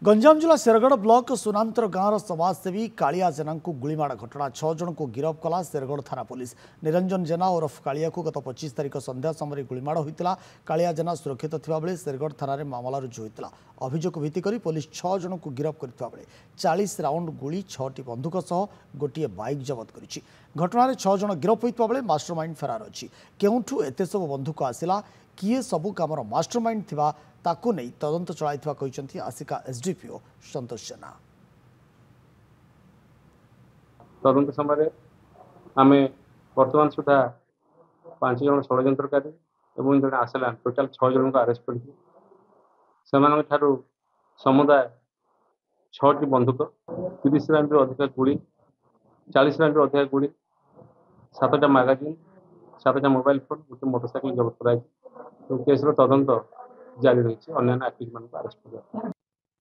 गंजाम जिला शेरगढ़ ब्लॉक सुनांतर गाँवर समाजसेवी कालिया जेना को गुलीमाड़ घटना 6 जन को गिरफ्त कला शेरगढ़ थाना पुलिस। निरंजन जेना ओरफ कालिया को गत 25 तारिख संध्या समय गुलीमाड़ होता। कालिया जेना सुरक्षित थिबा बेले शेरगढ़ थाना मामला रुजु होता। अभियोग भित्तिक पुलिस 6 जन को गिरफ्त करथिबा बेले 40 राउंड गुली 6टी बंधुक सह गोटे बाइक जबत करिछि। घटना 6 जन गिरफ्त होइतबा बेले मास्टरमाइंड फरार अछि। केउठु एते सब बंधुक आसिला, किए सबु कामर मास्टरमाइंड थिबा ताकू नहीं तदंत चलाइथिबा कहिसंती आसिका एसडीपीओ संतोष जेना। तदंत समय आमे वर्तमान सुधा 5 जन षड्यंत्रकारी एवं जन आसला टोटाल 6 जन को अरेस्ट कर समुदाय 6टी बंधुक 30 राउंड अधिक गुड़ी 40 राउंड अधिक गुड़ी 7टा मैगजीन 7टा मोबाइल फोन गोटे मोटरसाइकिल जबत कराई केस तदंत जारी रही अन्य आक्यूज मान अरेस्ट कर।